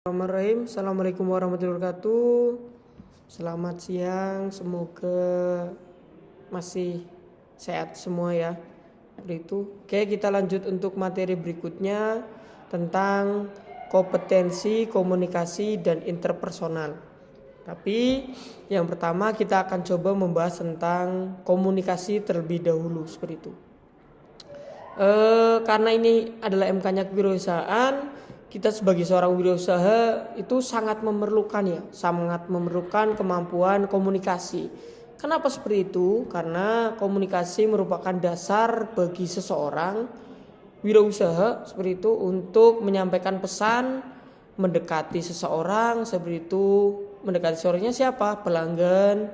Bismillahirrahmanirrahim. Assalamualaikum warahmatullahi wabarakatuh. Selamat siang, semoga masih sehat semua ya. Oke, kita lanjut untuk materi berikutnya tentang kompetensi komunikasi dan interpersonal. Tapi yang pertama kita akan coba membahas tentang komunikasi terlebih dahulu seperti itu. Karena ini adalah MK-nya kewirausahaan, kita sebagai seorang wirausaha itu sangat memerlukan kemampuan komunikasi. Kenapa seperti itu? Karena komunikasi merupakan dasar bagi seseorang wirausaha seperti itu untuk menyampaikan pesan, mendekati seseorang seperti itu. Mendekati seseorangnya siapa? Pelanggan,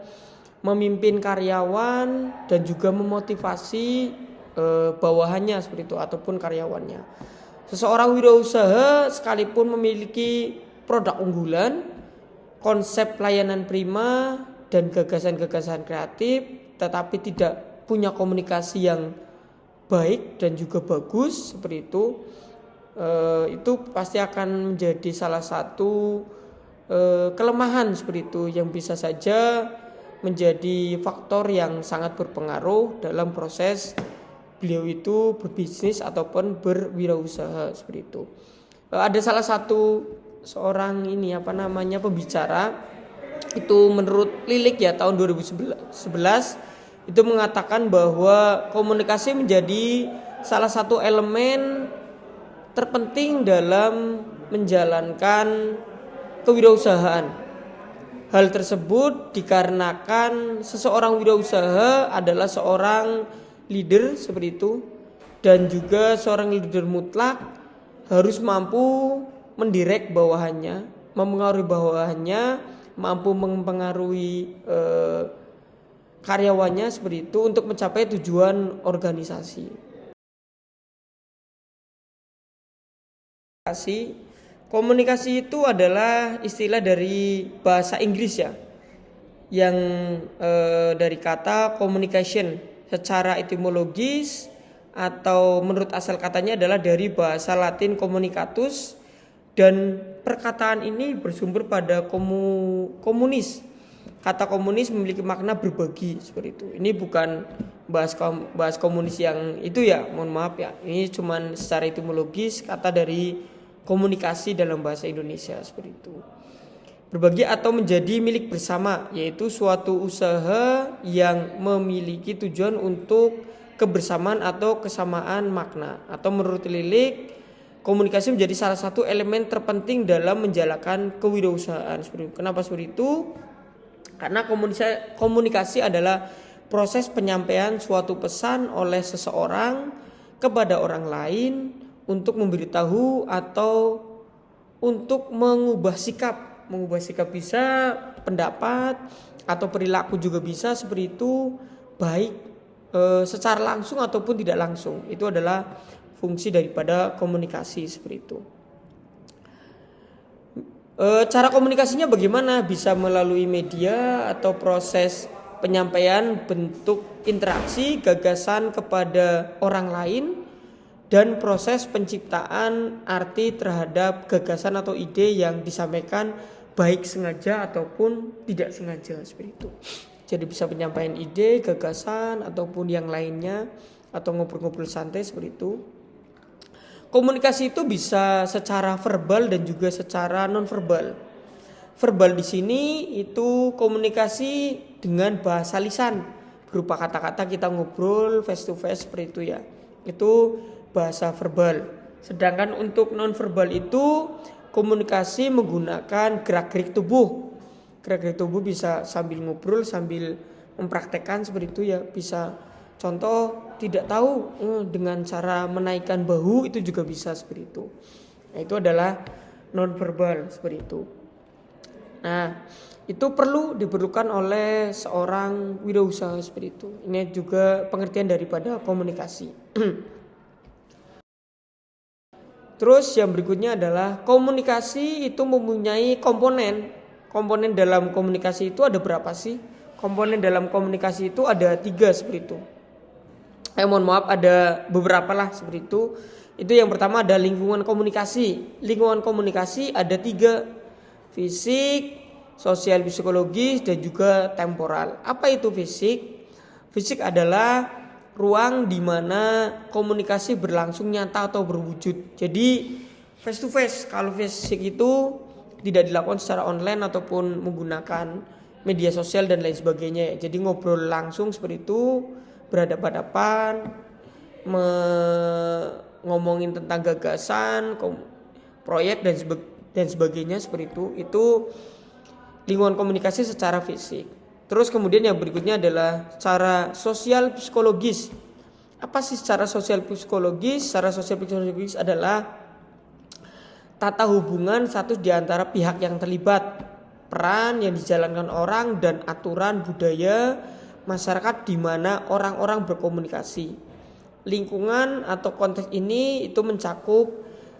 memimpin karyawan dan juga memotivasi bawahannya seperti itu ataupun karyawannya. Seseorang wirausaha sekalipun memiliki produk unggulan, konsep layanan prima dan gagasan-gagasan kreatif, tetapi tidak punya komunikasi yang baik dan juga bagus seperti itu pasti akan menjadi salah satu kelemahan seperti itu yang bisa saja menjadi faktor yang sangat berpengaruh dalam proses beliau itu berbisnis ataupun berwirausaha seperti itu. Ada salah satu seorang pembicara itu menurut Lilik ya tahun 2011 itu mengatakan bahwa komunikasi menjadi salah satu elemen terpenting dalam menjalankan kewirausahaan. Hal tersebut dikarenakan seseorang wirausaha adalah seorang leader seperti itu, dan juga seorang leader mutlak harus mampu mendirect bawahannya, mempengaruhi bawahannya, mampu mempengaruhi karyawannya seperti itu untuk mencapai tujuan organisasi. Komunikasi itu adalah istilah dari bahasa Inggris ya, yang dari kata communication. Secara etimologis atau menurut asal katanya adalah dari bahasa Latin communicatus, dan perkataan ini bersumber pada komunis. Kata komunis memiliki makna berbagi seperti itu. Ini bukan bahas komunis yang itu ya, mohon maaf ya. Ini cuman secara etimologis kata dari komunikasi dalam bahasa Indonesia seperti itu. Berbagi atau menjadi milik bersama, yaitu suatu usaha yang memiliki tujuan untuk kebersamaan atau kesamaan makna. Atau menurut Lilik, komunikasi menjadi salah satu elemen terpenting dalam menjalankan kewirausahaan. Kenapa seperti itu? Karena komunikasi adalah proses penyampaian suatu pesan oleh seseorang kepada orang lain untuk memberitahu atau untuk mengubah sikap bisa pendapat atau perilaku juga bisa seperti itu, baik secara langsung ataupun tidak langsung. Itu adalah fungsi daripada komunikasi seperti itu. Cara komunikasinya bagaimana? Bisa melalui media atau proses penyampaian bentuk interaksi gagasan kepada orang lain, dan proses penciptaan arti terhadap gagasan atau ide yang disampaikan baik sengaja ataupun tidak sengaja seperti itu. Jadi bisa penyampaian ide, gagasan ataupun yang lainnya, atau ngobrol-ngobrol santai seperti itu. Komunikasi itu bisa secara verbal dan juga secara non-verbal. Verbal di sini itu komunikasi dengan bahasa lisan, berupa kata-kata kita ngobrol face to face seperti itu ya. Itu bahasa verbal. Sedangkan untuk non-verbal itu komunikasi menggunakan gerak-gerik tubuh. Gerak-gerik tubuh bisa sambil ngobrol, sambil mempraktekkan seperti itu ya. Bisa contoh tidak tahu dengan cara menaikkan bahu itu juga bisa seperti itu. Nah, itu adalah non-verbal seperti itu. Nah, itu diperlukan oleh seorang wirausaha seperti itu. Ini juga pengertian daripada komunikasi. Terus yang berikutnya adalah komunikasi itu mempunyai komponen. Komponen dalam komunikasi itu ada berapa sih? Komponen dalam komunikasi itu ada 3 seperti itu. Mohon maaf, ada beberapa lah seperti itu. Itu yang pertama ada lingkungan komunikasi. Lingkungan komunikasi ada 3, fisik, sosial psikologis, dan juga temporal. Apa itu fisik? Fisik adalah ruang di mana komunikasi berlangsung nyata atau berwujud. Jadi face to face. Kalau fisik itu tidak dilakukan secara online ataupun menggunakan media sosial dan lain sebagainya. Jadi ngobrol langsung seperti itu, berhadapan-hadapan, ngomongin tentang gagasan, proyek dan sebagainya seperti itu. Itu lingkungan komunikasi secara fisik. Terus kemudian yang berikutnya adalah secara sosial psikologis. Apa sih secara sosial psikologis? Secara sosial psikologis adalah tata hubungan satu di antara pihak yang terlibat, peran yang dijalankan orang, dan aturan budaya masyarakat di mana orang-orang berkomunikasi. Lingkungan atau konteks ini itu mencakup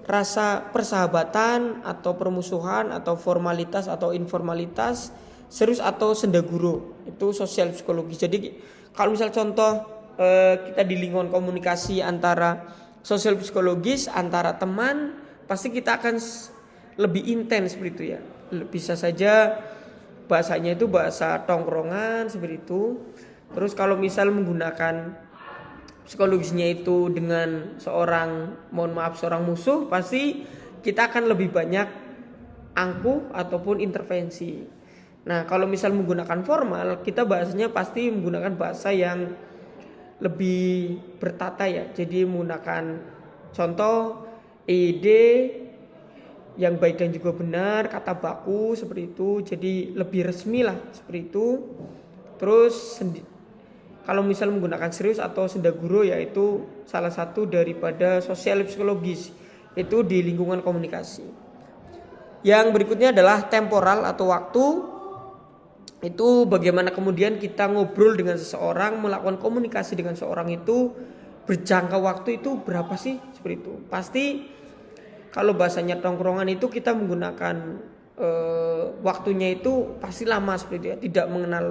rasa persahabatan atau permusuhan atau formalitas atau informalitas, serius atau senda guru. Itu sosial psikologis. Jadi kalau misal contoh kita di lingkungan komunikasi antara sosial psikologis antara teman, pasti kita akan lebih intens seperti itu ya. Bisa saja bahasanya itu bahasa tongkrongan seperti itu. Terus kalau misal menggunakan psikologisnya itu dengan seorang musuh, pasti kita akan lebih banyak angkuh ataupun intervensi. Nah, kalau misal menggunakan formal, kita bahasanya pasti menggunakan bahasa yang lebih bertata ya. Jadi menggunakan contoh EYD yang baik dan juga benar, kata baku seperti itu. Jadi lebih resmi lah seperti itu. Terus kalau misal menggunakan serius atau senda guru, yaitu salah satu daripada sosial psikologis, itu di lingkungan komunikasi. Yang berikutnya adalah temporal atau waktu. Itu bagaimana kemudian kita ngobrol dengan seseorang, melakukan komunikasi dengan seorang itu berjangka waktu itu berapa sih seperti itu. Pasti kalau bahasanya tongkrongan itu kita menggunakan waktunya itu pasti lama seperti itu ya, tidak mengenal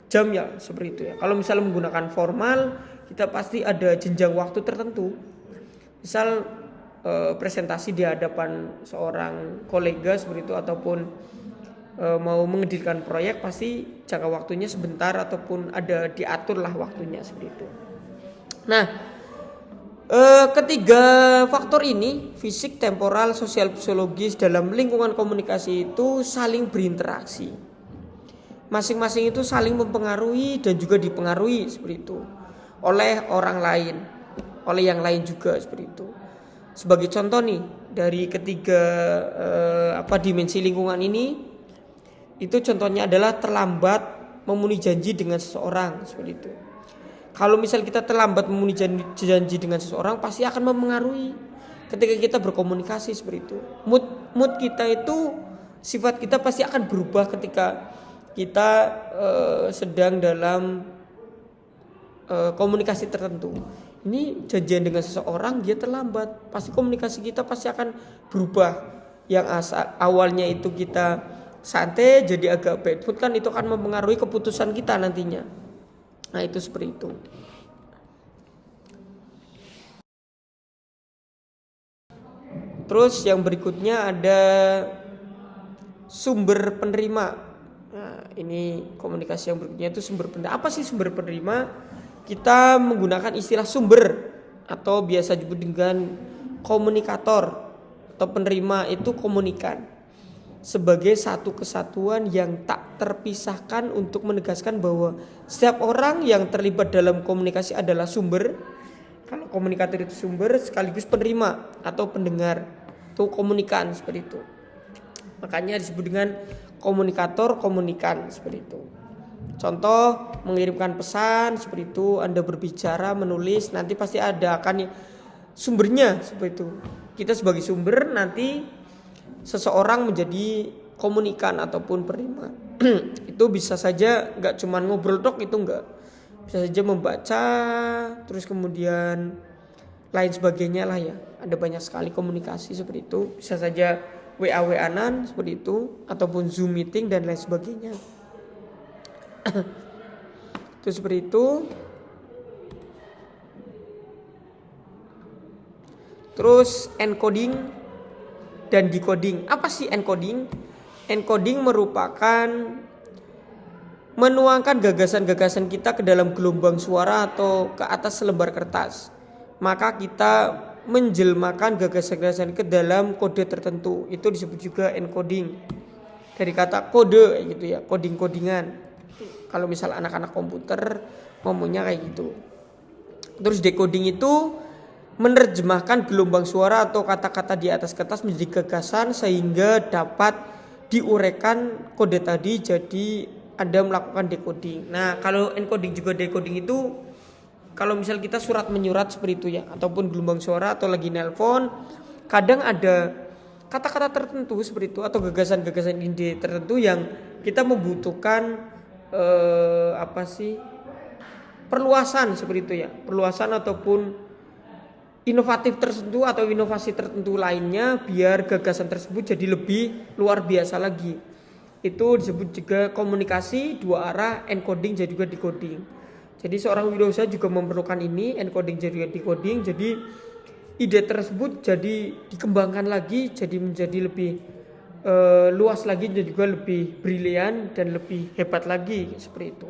jam ya seperti itu ya. Kalau misalnya menggunakan formal, kita pasti ada jenjang waktu tertentu. Misal presentasi di hadapan seorang kolega seperti itu, ataupun mau mengedilkan proyek, pasti jangka waktunya sebentar ataupun ada diatur lah waktunya seperti itu. Nah, ketiga faktor ini, fisik, temporal, sosial psikologis dalam lingkungan komunikasi itu saling berinteraksi. Masing-masing itu saling mempengaruhi dan juga dipengaruhi seperti itu oleh orang lain, oleh yang lain juga seperti itu. Sebagai contoh nih dari ketiga dimensi lingkungan ini, itu contohnya adalah terlambat memenuhi janji dengan seseorang seperti itu. Kalau misal kita terlambat memenuhi janji dengan seseorang, pasti akan mempengaruhi ketika kita berkomunikasi seperti itu. Mood kita itu, sifat kita pasti akan berubah ketika kita sedang dalam komunikasi tertentu. Ini janjian dengan seseorang, dia terlambat, pasti komunikasi kita pasti akan berubah. Yang awalnya itu kita santai jadi agak bad mood, kan itu akan mempengaruhi keputusan kita nantinya. Nah, itu seperti itu. Terus yang berikutnya ada sumber penerima. Nah, ini komunikasi yang berikutnya itu sumber penerima. Apa sih sumber penerima? Kita menggunakan istilah sumber atau biasa disebut dengan komunikator atau penerima itu komunikan sebagai satu kesatuan yang tak terpisahkan untuk menegaskan bahwa setiap orang yang terlibat dalam komunikasi adalah sumber. Kalau komunikator itu sumber sekaligus penerima atau pendengar, itu komunikan seperti itu. Makanya disebut dengan komunikator komunikan seperti itu. Contoh mengirimkan pesan seperti itu, Anda berbicara, menulis, nanti pasti ada akan sumbernya seperti itu. Kita sebagai sumber, nanti seseorang menjadi komunikan ataupun penerima. Itu bisa saja nggak cuma ngobrol tok, itu nggak. Bisa saja membaca, terus kemudian lain sebagainya lah ya. Ada banyak sekali komunikasi seperti itu. Bisa saja WA-WA-an seperti itu, ataupun Zoom meeting dan lain sebagainya. Itu seperti itu. Terus encoding dan decoding. Apa sih encoding? Encoding merupakan menuangkan gagasan-gagasan kita ke dalam gelombang suara atau ke atas selembar kertas. Maka kita menjelmakan gagasan-gagasan ke dalam kode tertentu. Itu disebut juga encoding. Dari kata kode gitu ya, coding-codingan. Kalau misal anak-anak komputer ngomongnya kayak gitu. Terus decoding itu menerjemahkan gelombang suara atau kata-kata di atas kertas menjadi gagasan sehingga dapat diuraikan kode tadi jadi Anda melakukan decoding. Nah, kalau encoding juga decoding itu kalau misal kita surat menyurat seperti itu ya, ataupun gelombang suara atau lagi nelpon, kadang ada kata-kata tertentu seperti itu atau gagasan-gagasan ide tertentu yang kita membutuhkan perluasan seperti itu ya, perluasan ataupun inovatif tertentu atau inovasi tertentu lainnya biar gagasan tersebut jadi lebih luar biasa lagi. Itu disebut juga komunikasi dua arah, encoding dan juga decoding. Jadi seorang wirausaha juga memerlukan ini, encoding dan juga decoding. Jadi ide tersebut jadi dikembangkan lagi, jadi menjadi lebih luas lagi dan juga lebih brilian dan lebih hebat lagi seperti itu.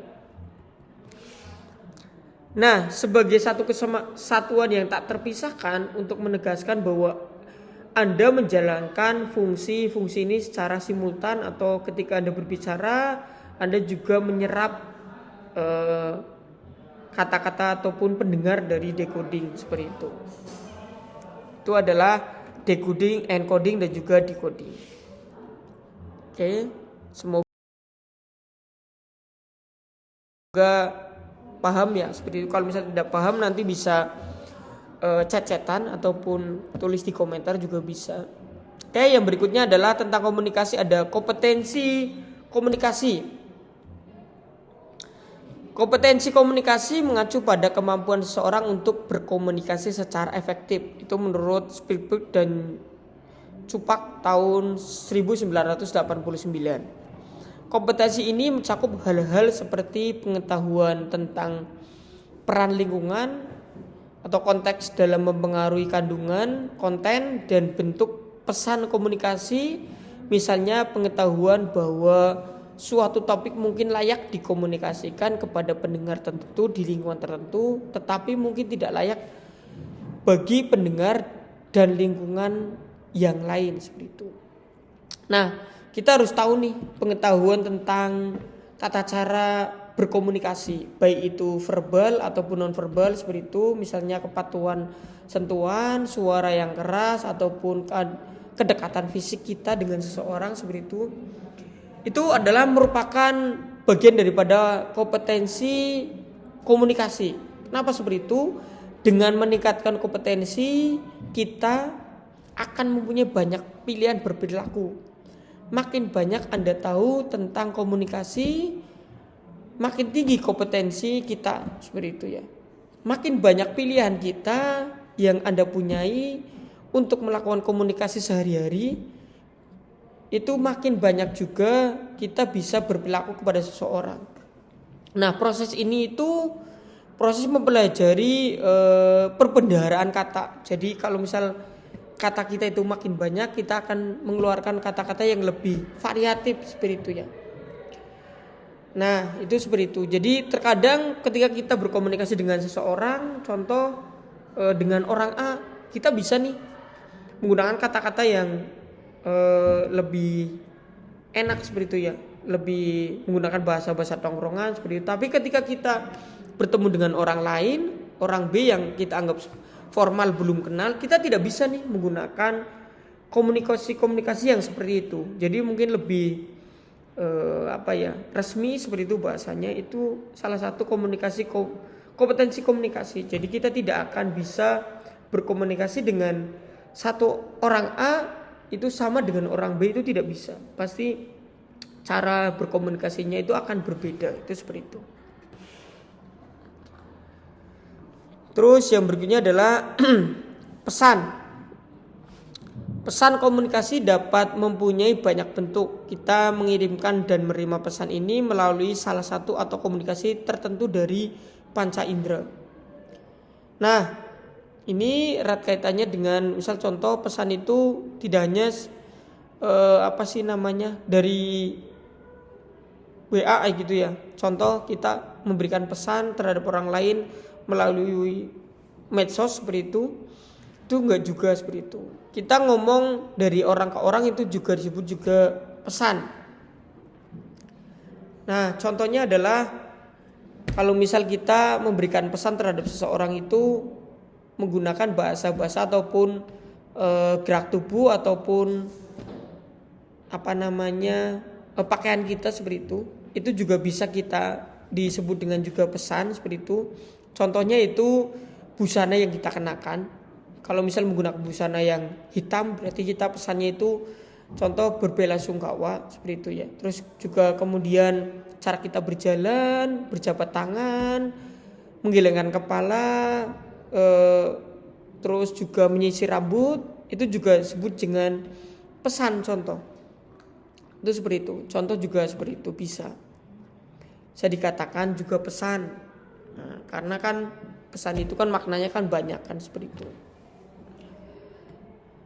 Nah, sebagai satu kesatuan yang tak terpisahkan untuk menegaskan bahwa Anda menjalankan fungsi-fungsi ini secara simultan atau ketika Anda berbicara, Anda juga menyerap kata-kata ataupun pendengar dari decoding seperti itu. Itu adalah decoding, encoding dan juga decoding. Oke, semoga paham ya seperti itu. Kalau misalnya tidak paham nanti bisa chat-chatan ataupun tulis di komentar juga bisa. Oke, yang berikutnya adalah tentang komunikasi. Ada kompetensi komunikasi. Kompetensi komunikasi mengacu pada kemampuan seseorang untuk berkomunikasi secara efektif. Itu menurut Spielberg dan Cupak tahun 1989. Kompetensi ini mencakup hal-hal seperti pengetahuan tentang peran lingkungan atau konteks dalam mempengaruhi kandungan, konten, dan bentuk pesan komunikasi. Misalnya pengetahuan bahwa suatu topik mungkin layak dikomunikasikan kepada pendengar tertentu di lingkungan tertentu, tetapi mungkin tidak layak bagi pendengar dan lingkungan yang lain seperti itu. Nah, kita harus tahu nih pengetahuan tentang tata cara berkomunikasi, baik itu verbal ataupun non verbal seperti itu, misalnya kepatuhan sentuhan, suara yang keras ataupun kedekatan fisik kita dengan seseorang seperti itu. Itu adalah merupakan bagian daripada kompetensi komunikasi. Kenapa seperti itu? Dengan meningkatkan kompetensi, kita akan mempunyai banyak pilihan berperilaku. Makin banyak Anda tahu tentang komunikasi, makin tinggi kompetensi kita seperti itu ya. Makin banyak pilihan kita yang Anda punyai untuk melakukan komunikasi sehari-hari, itu makin banyak juga kita bisa berperilaku kepada seseorang. Nah, proses ini itu proses mempelajari perbendaharaan kata. Jadi kalau misal kata kita itu makin banyak, kita akan mengeluarkan kata-kata yang lebih variatif seperti itu ya. Nah, itu seperti itu. Jadi terkadang ketika kita berkomunikasi dengan seseorang, contoh dengan orang A, kita bisa nih menggunakan kata-kata yang lebih enak seperti itu ya, lebih menggunakan bahasa-bahasa tongkrongan seperti itu. Tapi ketika kita bertemu dengan orang lain, orang B yang kita anggap formal belum kenal, kita tidak bisa nih menggunakan komunikasi yang seperti itu. Jadi mungkin lebih resmi seperti itu bahasanya. Itu salah satu kompetensi komunikasi. Jadi kita tidak akan bisa berkomunikasi dengan satu orang A itu sama dengan orang B, itu tidak bisa. Pasti cara berkomunikasinya itu akan berbeda. Itu seperti itu. Terus yang berikutnya adalah pesan. Pesan komunikasi dapat mempunyai banyak bentuk. Kita mengirimkan dan menerima pesan ini melalui salah satu atau komunikasi tertentu dari panca indera. Nah, Ini erat kaitannya dengan misal contoh pesan itu tidak hanya dari WA gitu ya. Contoh kita memberikan pesan terhadap orang lain melalui medsos seperti itu enggak juga seperti itu. Kita ngomong dari orang ke orang itu juga disebut juga pesan. Nah, contohnya adalah kalau misal kita memberikan pesan terhadap seseorang itu menggunakan bahasa-bahasa ataupun gerak tubuh ataupun pakaian kita seperti itu juga bisa kita disebut dengan juga pesan seperti itu. Contohnya itu busana yang kita kenakan. Kalau misal menggunakan busana yang hitam berarti kita pesannya itu contoh berbelasungkawa seperti itu ya. Terus juga kemudian cara kita berjalan, berjabat tangan, menggelengkan kepala, terus juga menyisir rambut, itu juga disebut dengan pesan contoh. Itu seperti itu. Contoh juga seperti itu bisa dikatakan juga pesan. Nah, karena kan pesan itu kan maknanya kan banyak kan seperti itu.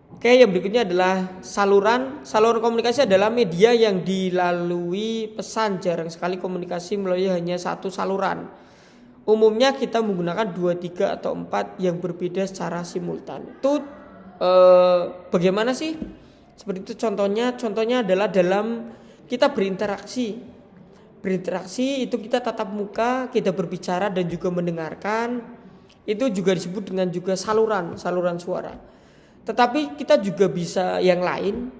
Oke, yang berikutnya adalah saluran. Saluran komunikasi adalah media yang dilalui pesan. Jarang sekali komunikasi melalui hanya satu saluran. Umumnya kita menggunakan 2, 3 atau 4 yang berbeda secara simultan. Itu bagaimana sih? Seperti itu contohnya adalah dalam kita berinteraksi. Berinteraksi itu kita tatap muka, kita berbicara dan juga mendengarkan. Itu juga disebut dengan juga saluran suara. Tetapi kita juga bisa yang lain.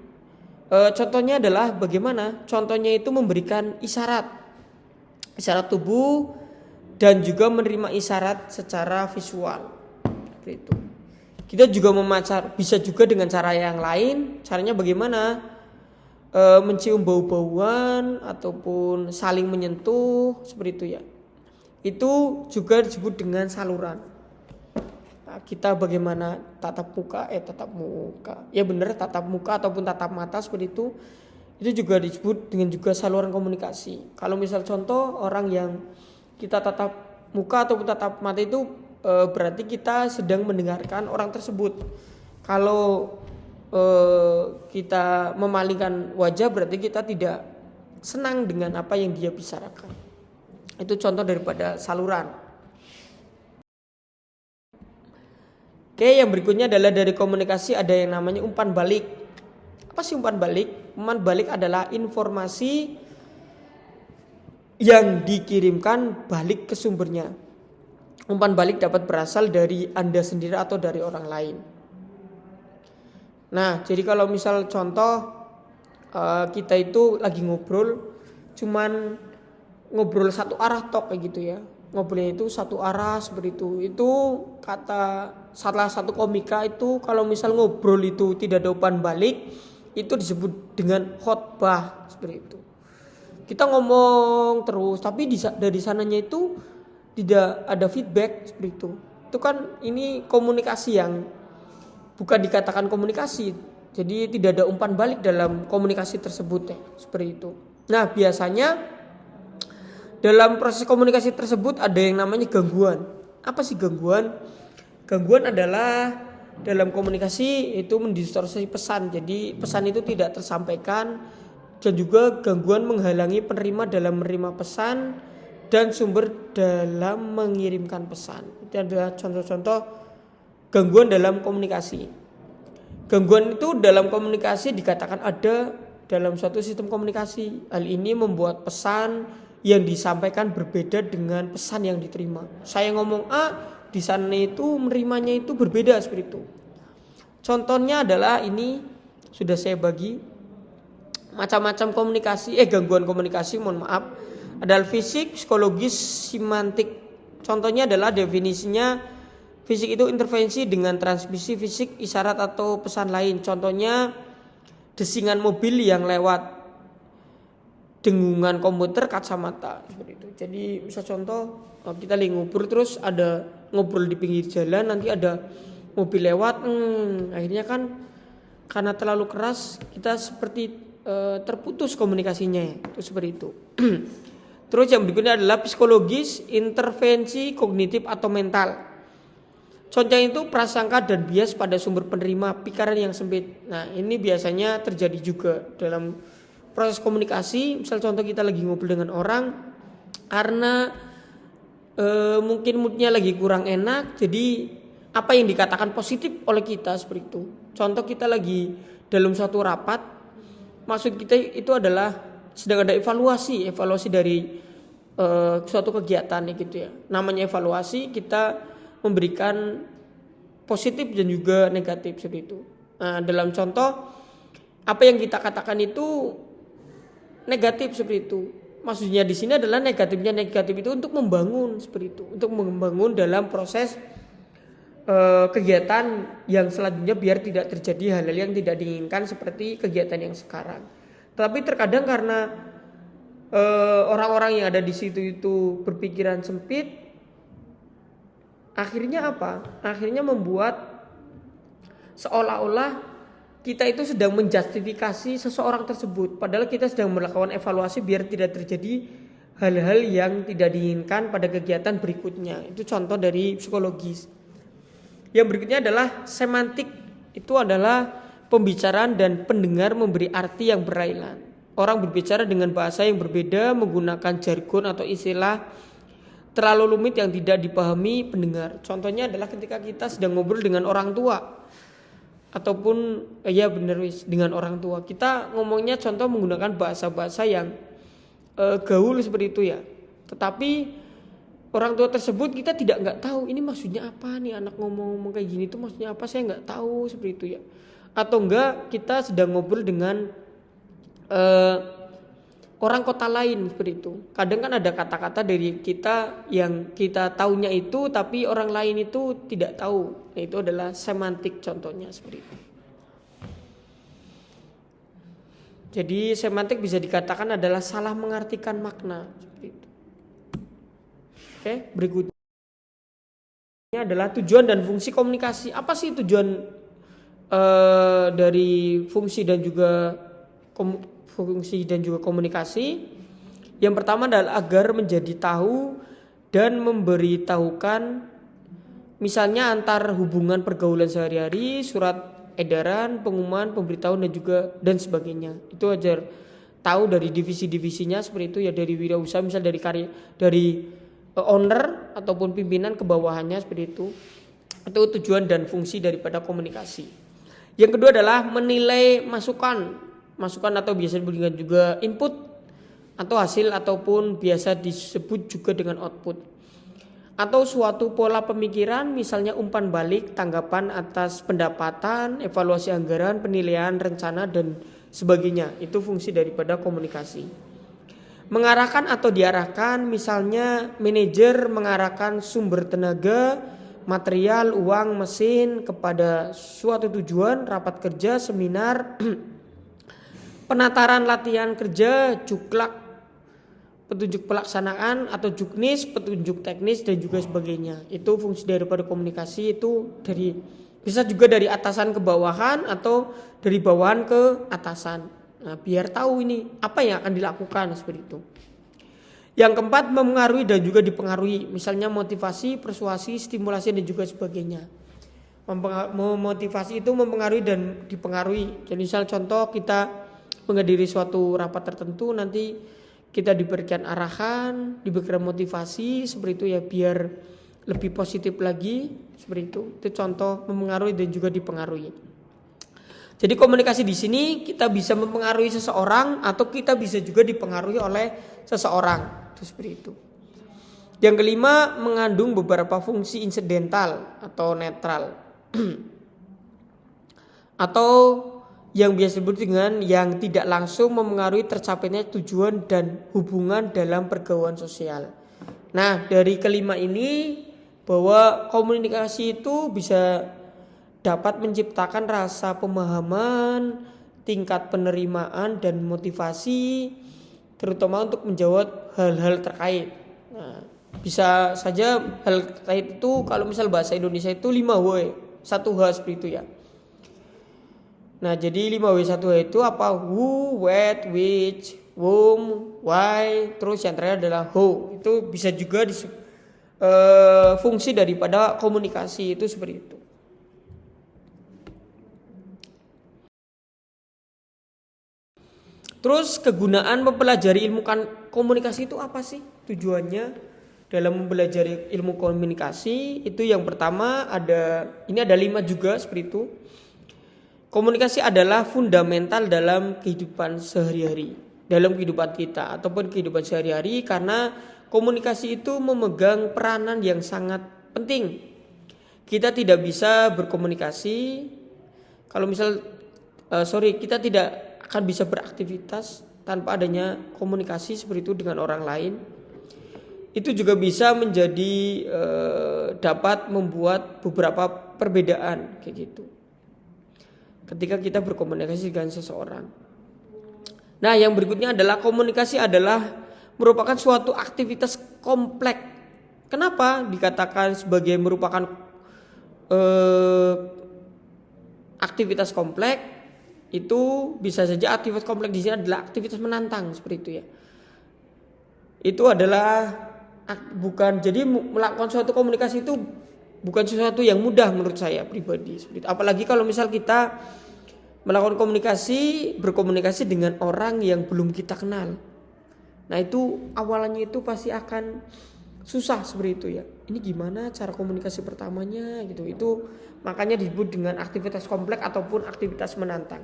Contohnya adalah bagaimana? Contohnya itu memberikan isyarat tubuh dan juga menerima isyarat secara visual. Seperti itu. Kita juga memacar, bisa juga dengan cara yang lain. Caranya bagaimana? Mencium bau-bauan ataupun saling menyentuh seperti itu ya. Itu juga disebut dengan saluran. Nah, kita bagaimana tatap muka ya benar tatap muka ataupun tatap mata seperti itu juga disebut dengan juga saluran komunikasi. Kalau misal contoh orang yang kita tatap muka ataupun tatap mata itu berarti kita sedang mendengarkan orang tersebut. Kalau kita memalingkan wajah berarti kita tidak senang dengan apa yang dia bicarakan. Itu contoh daripada saluran. Oke, yang berikutnya adalah dari komunikasi ada yang namanya umpan balik. Apa sih umpan balik? Umpan balik adalah informasi yang dikirimkan balik ke sumbernya. Umpan balik dapat berasal dari Anda sendiri atau dari orang lain. Nah, jadi kalau misal contoh kita itu lagi ngobrol, cuman ngobrol satu arah tok kayak gitu ya. Ngobrolnya itu satu arah seperti itu. Itu kata salah satu komika itu kalau misal ngobrol itu tidak ada umpan balik, itu disebut dengan khotbah seperti itu. Kita ngomong terus tapi dari sananya itu tidak ada feedback seperti itu. Itu kan ini komunikasi yang bukan dikatakan komunikasi. Jadi tidak ada umpan balik dalam komunikasi tersebut ya, seperti itu. Nah, biasanya dalam proses komunikasi tersebut ada yang namanya gangguan. Apa sih gangguan? Gangguan adalah dalam komunikasi itu mendistorsi pesan. Jadi pesan itu tidak tersampaikan. Dan juga gangguan menghalangi penerima dalam menerima pesan dan sumber dalam mengirimkan pesan. Itu adalah contoh-contoh gangguan dalam komunikasi. Gangguan itu dalam komunikasi dikatakan ada dalam suatu sistem komunikasi. Hal ini membuat pesan yang disampaikan berbeda dengan pesan yang diterima. Saya ngomong A, di sana itu menerimanya itu berbeda seperti itu. Contohnya adalah ini sudah saya bagi. Macam-macam komunikasi, gangguan komunikasi, adalah fisik, psikologis, semantik. Contohnya adalah definisinya fisik itu intervensi dengan transmisi fisik, isyarat atau pesan lain. Contohnya desingan mobil yang lewat, dengungan komputer, kacamata seperti itu. Jadi misal contoh kita lagi ngobrol terus ada ngobrol di pinggir jalan, nanti ada mobil lewat, akhirnya kan karena terlalu keras kita seperti terputus komunikasinya itu seperti itu. Terus yang berikutnya adalah psikologis, intervensi kognitif atau mental. Contoh itu prasangka dan bias pada sumber penerima, pikiran yang sempit. Nah, ini biasanya terjadi juga dalam proses komunikasi. Misal contoh kita lagi ngobrol dengan orang karena mungkin moodnya lagi kurang enak, jadi apa yang dikatakan positif oleh kita seperti itu. Contoh kita lagi dalam suatu rapat, maksud kita itu adalah sedang ada evaluasi dari suatu kegiatan gitu ya. Namanya evaluasi, kita memberikan positif dan juga negatif seperti itu. Nah, dalam contoh apa yang kita katakan itu negatif seperti itu. Maksudnya di sini adalah negatif itu untuk membangun seperti itu, untuk membangun dalam proses kegiatan yang selanjutnya biar tidak terjadi hal-hal yang tidak diinginkan seperti kegiatan yang sekarang. Tapi terkadang karena orang-orang yang ada di situ itu berpikiran sempit, akhirnya apa? Akhirnya membuat seolah-olah kita itu sedang menjustifikasi seseorang tersebut, padahal kita sedang melakukan evaluasi biar tidak terjadi hal-hal yang tidak diinginkan pada kegiatan berikutnya. Itu contoh dari psikologis. Yang berikutnya adalah semantik. Itu adalah pembicaraan dan pendengar memberi arti yang berlainan. Orang berbicara dengan bahasa yang berbeda, menggunakan jargon atau istilah terlalu rumit yang tidak dipahami pendengar. Contohnya adalah ketika kita sedang ngobrol dengan orang tua, ataupun dengan orang tua, kita ngomongnya contoh menggunakan bahasa-bahasa yang gaul seperti itu ya. Tetapi orang tua tersebut kita nggak tahu ini maksudnya apa nih, anak ngomong kayak gini itu maksudnya apa, saya nggak tahu seperti itu ya. Atau enggak kita sedang ngobrol dengan orang kota lain seperti itu. Kadang kan ada kata-kata dari kita yang kita taunya itu tapi orang lain itu tidak tahu. Nah, itu adalah semantik contohnya seperti itu. Jadi semantik bisa dikatakan adalah salah mengartikan makna seperti itu. Oke, berikutnya adalah tujuan dan fungsi komunikasi. Apa sih tujuan dari fungsi dan juga komunikasi? Yang pertama adalah agar menjadi tahu dan memberitahukan, misalnya antar hubungan pergaulan sehari-hari, surat edaran, pengumuman, pemberitahuan dan sebagainya. Itu ajar tahu dari divisi-divisinya seperti itu ya, dari wirausaha misal dari owner ataupun pimpinan ke bawahannya seperti itu. Itu tujuan dan fungsi daripada komunikasi. Yang kedua adalah menilai masukan atau biasa disebut juga input atau hasil, ataupun biasa disebut juga dengan output, atau suatu pola pemikiran, misalnya umpan balik, tanggapan atas pendapatan, evaluasi anggaran, penilaian rencana dan sebagainya. Itu fungsi daripada komunikasi. Mengarahkan atau diarahkan, misalnya manajer mengarahkan sumber tenaga, material, uang, mesin kepada suatu tujuan, rapat kerja, seminar, penataran latihan kerja, juklak, petunjuk pelaksanaan atau juknis, petunjuk teknis dan juga sebagainya. Itu fungsi daripada komunikasi. Itu bisa juga dari atasan ke bawahan atau dari bawahan ke atasan. Nah, biar tahu ini apa yang akan dilakukan seperti itu. Yang keempat, mempengaruhi dan juga dipengaruhi, misalnya motivasi, persuasi, stimulasi dan juga sebagainya. Memotivasi itu mempengaruhi dan dipengaruhi. Jadi misal contoh kita menghadiri suatu rapat tertentu, nanti kita diberikan arahan, diberikan motivasi seperti itu ya, biar lebih positif lagi seperti itu. Itu contoh mempengaruhi dan juga dipengaruhi. Jadi komunikasi di sini kita bisa mempengaruhi seseorang atau kita bisa juga dipengaruhi oleh seseorang. Itu seperti itu. Yang kelima, mengandung beberapa fungsi insidental atau netral. Atau yang biasa disebut dengan yang tidak langsung mempengaruhi tercapainya tujuan dan hubungan dalam pergaulan sosial. Nah, dari kelima ini bahwa komunikasi itu bisa dapat menciptakan rasa pemahaman, tingkat penerimaan dan motivasi, terutama untuk menjawab hal-hal terkait. Nah, bisa saja hal terkait itu kalau misal bahasa Indonesia itu 5W, 1H seperti itu ya. Nah, jadi 5W 1H itu apa? Who, what, which, whom, why, terus yang terakhir adalah how. Itu bisa juga fungsi daripada komunikasi itu seperti itu. Terus kegunaan mempelajari ilmu komunikasi itu apa sih tujuannya dalam mempelajari ilmu komunikasi? Itu yang pertama ada 5 juga seperti itu. Komunikasi adalah fundamental dalam kehidupan sehari-hari, dalam kehidupan kita ataupun kehidupan sehari-hari, karena komunikasi itu memegang peranan yang sangat penting. Kita tidak bisa berkomunikasi kita tidak akan bisa beraktivitas tanpa adanya komunikasi seperti itu dengan orang lain. Itu juga bisa menjadi dapat membuat beberapa perbedaan kayak gitu ketika kita berkomunikasi dengan seseorang. Nah, yang berikutnya adalah komunikasi adalah merupakan suatu aktivitas kompleks. Kenapa dikatakan sebagai merupakan aktivitas kompleks? Itu bisa saja aktivitas kompleks di sini adalah aktivitas menantang seperti itu ya. Itu adalah jadi melakukan suatu komunikasi itu bukan sesuatu yang mudah menurut saya pribadi seperti itu. Apalagi kalau misal kita melakukan berkomunikasi dengan orang yang belum kita kenal. Nah, itu awalnya itu pasti akan susah seperti itu ya. Ini gimana cara komunikasi pertamanya gitu. Itu makanya disebut dengan aktivitas kompleks ataupun aktivitas menantang.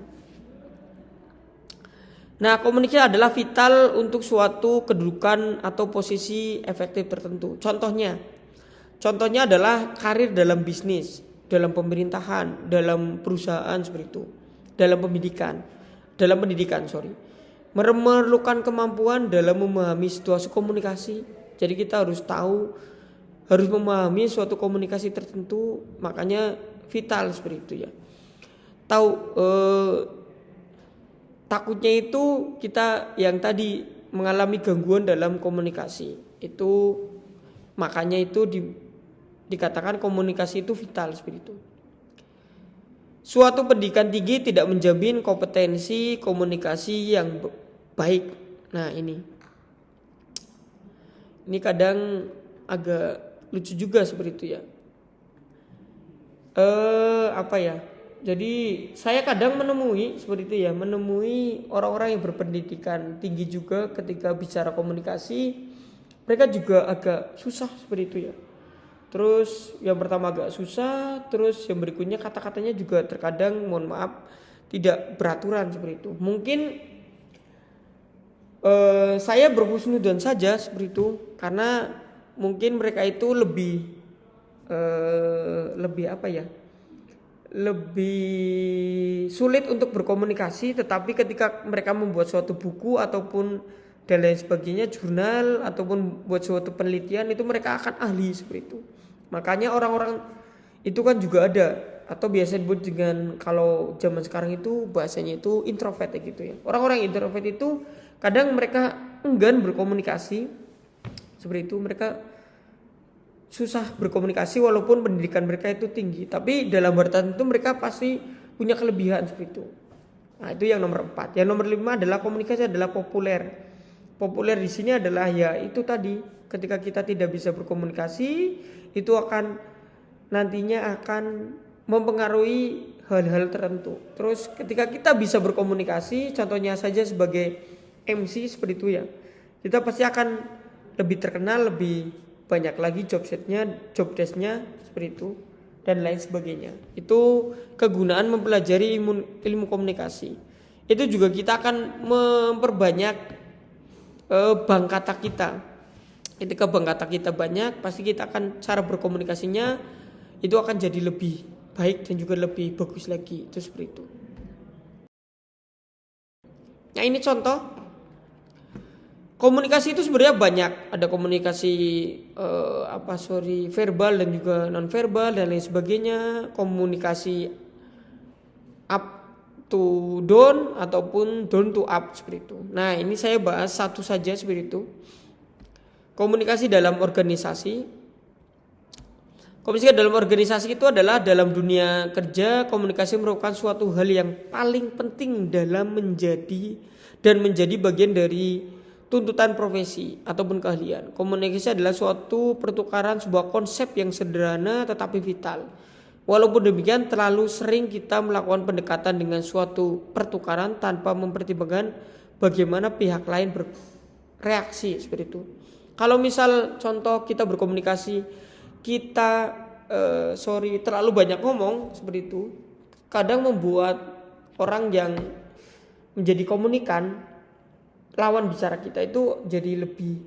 Nah, komunikasi adalah vital untuk suatu kedudukan atau posisi efektif tertentu. Contohnya adalah karir dalam bisnis, dalam pemerintahan, dalam perusahaan seperti itu, dalam pendidikan. Memerlukan kemampuan dalam memahami situasi komunikasi. Jadi kita harus memahami suatu komunikasi tertentu, makanya vital seperti itu ya. Takutnya itu kita yang tadi mengalami gangguan dalam komunikasi. Itu makanya itu dikatakan komunikasi itu vital seperti itu. Suatu pendidikan tinggi tidak menjamin kompetensi komunikasi yang baik. Nah, ini kadang agak lucu juga seperti itu ya. Jadi saya kadang menemui orang-orang yang berpendidikan tinggi juga ketika bicara komunikasi, mereka juga agak susah seperti itu ya. Terus yang pertama agak susah, terus yang berikutnya kata-katanya juga terkadang mohon maaf tidak beraturan seperti itu. Mungkin saya berhusnudzon saja seperti itu, karena mungkin mereka itu lebih sulit untuk berkomunikasi, tetapi ketika mereka membuat suatu buku ataupun dan lain sebagainya, jurnal ataupun buat suatu penelitian, itu mereka akan ahli seperti itu. Makanya orang-orang itu kan juga ada, atau biasa disebut dengan, kalau zaman sekarang itu bahasanya itu introvert gitu ya. Orang-orang introvert itu kadang mereka enggan berkomunikasi seperti itu, mereka susah berkomunikasi walaupun pendidikan mereka itu tinggi, tapi dalam berarti itu mereka pasti punya kelebihan seperti itu. Nah, itu yang nomor 4. Yang nomor 5 adalah komunikasi adalah populer. Populer di sini adalah ya itu tadi, ketika kita tidak bisa berkomunikasi, itu nantinya akan mempengaruhi hal-hal tertentu. Terus ketika kita bisa berkomunikasi, contohnya saja sebagai MC seperti itu ya, kita pasti akan lebih terkenal, lebih banyak lagi job desk-nya seperti itu dan lain sebagainya. Itu kegunaan mempelajari ilmu komunikasi. Itu juga kita akan memperbanyak bank kata kita. Ketika bank kata kita banyak, pasti kita akan cara berkomunikasinya itu akan jadi lebih baik dan juga lebih bagus lagi. Itu seperti itu. Nah, ini contoh. Komunikasi itu sebenarnya banyak. Ada komunikasi verbal dan juga non verbal dan lain sebagainya. Komunikasi up to down ataupun down to up seperti itu. Nah, ini saya bahas satu saja seperti itu. Komunikasi dalam organisasi. Komunikasi dalam organisasi itu adalah dalam dunia kerja, komunikasi merupakan suatu hal yang paling penting dalam menjadi bagian dari tuntutan profesi ataupun keahlian. Komunikasi adalah suatu pertukaran sebuah konsep yang sederhana tetapi vital. Walaupun demikian, terlalu sering kita melakukan pendekatan dengan suatu pertukaran tanpa mempertimbangkan bagaimana pihak lain bereaksi seperti itu. Kalau misal contoh kita berkomunikasi, kita terlalu banyak ngomong seperti itu, kadang membuat orang yang menjadi komunikan lawan bicara kita itu jadi lebih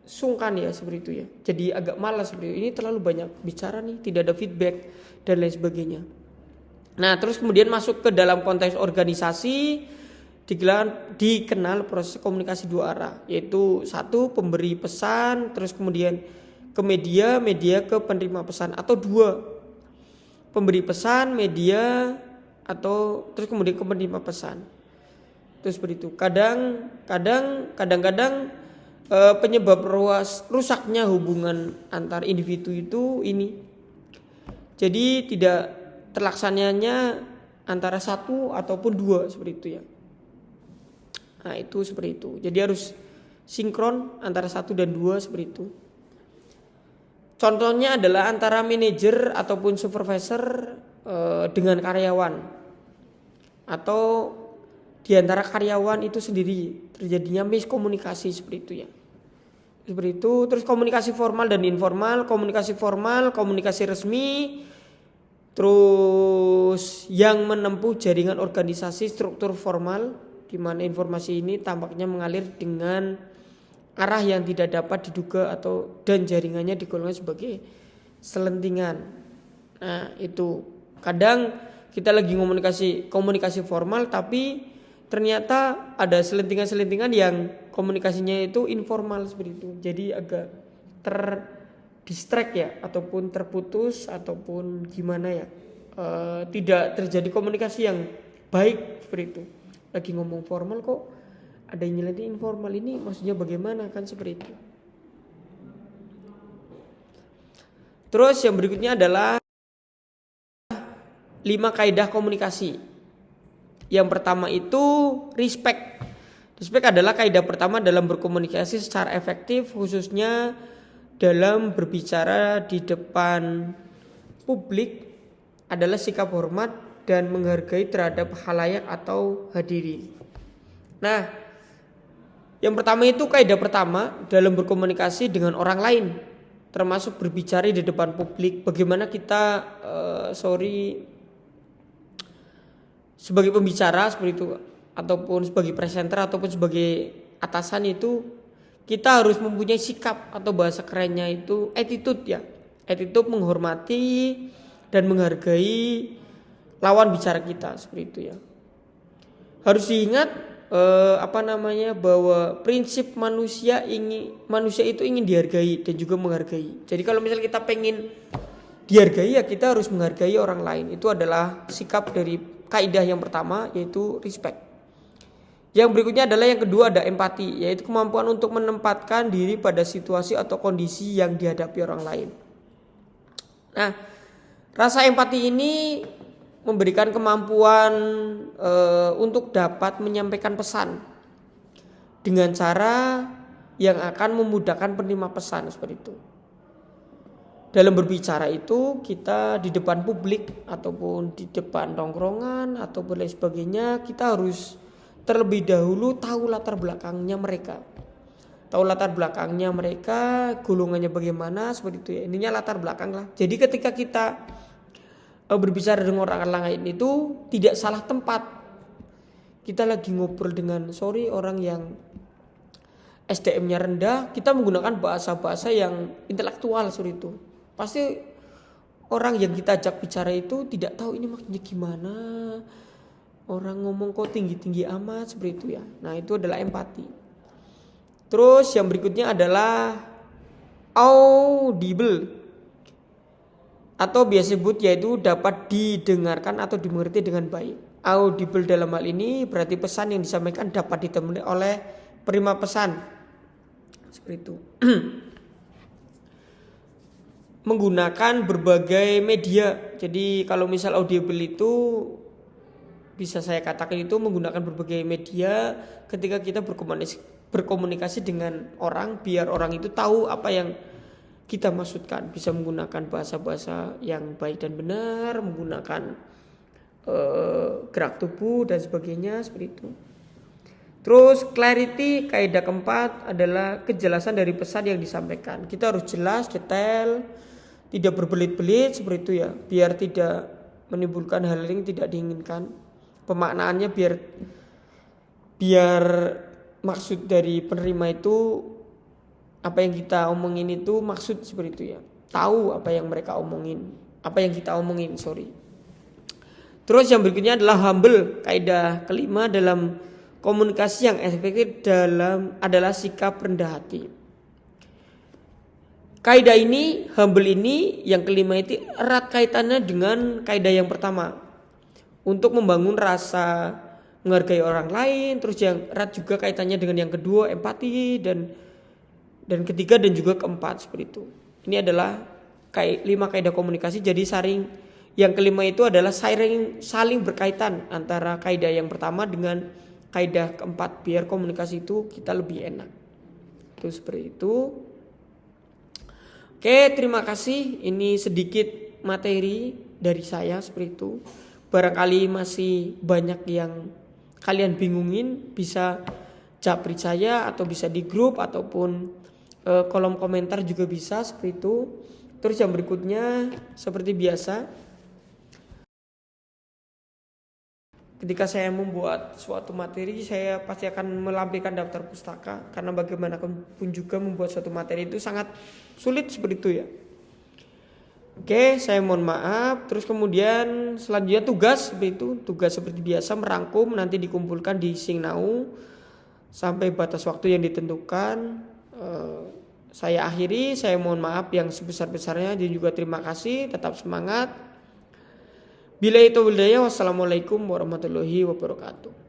sungkan ya seperti itu ya. Jadi agak malas seperti itu. Ini terlalu banyak bicara nih, tidak ada feedback dan lain sebagainya. Nah, terus kemudian masuk ke dalam konteks organisasi, dikenal proses komunikasi dua arah, yaitu satu pemberi pesan, terus kemudian ke media ke penerima pesan, atau dua pemberi pesan, media, atau terus kemudian ke penerima pesan. Terus seperti itu. Kadang-kadang penyebab rusaknya hubungan antar individu itu ini. Jadi tidak terlaksananya antara satu ataupun dua seperti itu ya. Nah, itu seperti itu. Jadi harus sinkron antara satu dan dua seperti itu. Contohnya adalah antara manajer ataupun supervisor dengan karyawan, atau di antara karyawan itu sendiri terjadinya miskomunikasi seperti itu ya. Seperti itu. Terus komunikasi formal dan informal. Komunikasi formal, komunikasi resmi. Terus yang menempuh jaringan organisasi struktur formal, di mana informasi ini tampaknya mengalir dengan arah yang tidak dapat diduga dan jaringannya digolongkan sebagai selentingan. Nah, itu kadang kita lagi komunikasi formal, tapi ternyata ada selentingan-selentingan yang komunikasinya itu informal seperti itu. Jadi agak terdistract ya, ataupun terputus, ataupun gimana ya, tidak terjadi komunikasi yang baik seperti itu. Lagi ngomong formal kok ada yang nyelenting informal, ini maksudnya bagaimana kan seperti itu. Terus yang berikutnya adalah 5 kaidah komunikasi. Yang pertama itu respect. Respect adalah kaidah pertama dalam berkomunikasi secara efektif, khususnya dalam berbicara di depan publik, adalah sikap hormat dan menghargai terhadap khalayak atau hadirin. Nah, yang pertama itu kaidah pertama dalam berkomunikasi dengan orang lain, termasuk berbicara di depan publik. Bagaimana kita sebagai pembicara seperti itu, ataupun sebagai presenter, ataupun sebagai atasan itu, kita harus mempunyai sikap, atau bahasa kerennya itu attitude ya. Attitude menghormati dan menghargai lawan bicara kita seperti itu ya. Harus diingat bahwa prinsip manusia itu ingin dihargai dan juga menghargai. Jadi kalau misalnya kita pengen dihargai, ya kita harus menghargai orang lain. Itu adalah sikap dari kaidah yang pertama, yaitu respect. Yang berikutnya adalah yang kedua, ada empati, yaitu kemampuan untuk menempatkan diri pada situasi atau kondisi yang dihadapi orang lain. Nah, rasa empati ini memberikan kemampuan untuk dapat menyampaikan pesan dengan cara yang akan memudahkan penerima pesan seperti itu. Dalam berbicara itu, kita di depan publik ataupun di depan tongkrongan ataupun lain sebagainya, kita harus terlebih dahulu tahu latar belakangnya mereka. Tahu latar belakangnya mereka, golongannya bagaimana seperti itu ya. Intinya latar belakang lah. Jadi ketika kita berbicara dengan orang lain itu tidak salah tempat. Kita lagi ngobrol dengan orang yang SDM-nya rendah, kita menggunakan bahasa-bahasa yang intelektual seperti itu. Pasti orang yang kita ajak bicara itu tidak tahu ini maksudnya gimana. Orang ngomong kok tinggi-tinggi amat seperti itu ya. Nah, itu adalah empati. Terus yang berikutnya adalah audible, atau biasa disebut yaitu dapat didengarkan atau dimengerti dengan baik. Audible dalam hal ini berarti pesan yang disampaikan dapat ditemani oleh penerima pesan. Seperti itu. Menggunakan berbagai media. Jadi kalau misal audible itu bisa saya katakan itu menggunakan berbagai media ketika kita berkomunikasi dengan orang biar orang itu tahu apa yang kita maksudkan, bisa menggunakan bahasa-bahasa yang baik dan benar, menggunakan gerak tubuh dan sebagainya seperti itu. Terus clarity, kaidah keempat adalah kejelasan dari pesan yang disampaikan. Kita harus jelas, detail, tidak berbelit-belit seperti itu ya, biar tidak menimbulkan hal yang tidak diinginkan. Pemaknaannya biar maksud dari penerima itu, apa yang kita omongin itu maksud seperti itu ya, tahu apa yang mereka omongin, apa yang kita omongin, Terus yang berikutnya adalah humble. Kaidah kelima dalam komunikasi yang efektif adalah sikap rendah hati. Kaidah ini, humble ini, yang kelima itu erat kaitannya dengan kaidah yang pertama. Untuk membangun rasa menghargai orang lain, terus yang erat juga kaitannya dengan yang kedua, empati, dan ketiga dan juga keempat seperti itu. Ini adalah 5 kaidah komunikasi. Jadi yang kelima itu adalah saling berkaitan antara kaidah yang pertama dengan kaidah keempat biar komunikasi itu kita lebih enak. Itu seperti itu. Oke, terima kasih. Ini sedikit materi dari saya seperti itu. Barangkali masih banyak yang kalian bingungin, bisa japri saya atau bisa di grup ataupun kolom komentar juga bisa seperti itu. Terus yang berikutnya seperti biasa, ketika saya membuat suatu materi, saya pasti akan melampirkan daftar pustaka, karena bagaimanapun juga membuat suatu materi itu sangat sulit seperti itu ya. Oke, saya mohon maaf. Terus kemudian selanjutnya tugas seperti itu, tugas seperti biasa merangkum, nanti dikumpulkan di Singnau sampai batas waktu yang ditentukan. Saya akhiri, saya mohon maaf yang sebesar-besarnya dan juga terima kasih, tetap semangat. Billahi taufiq, wassalamualaikum warahmatullahi wabarakatuh.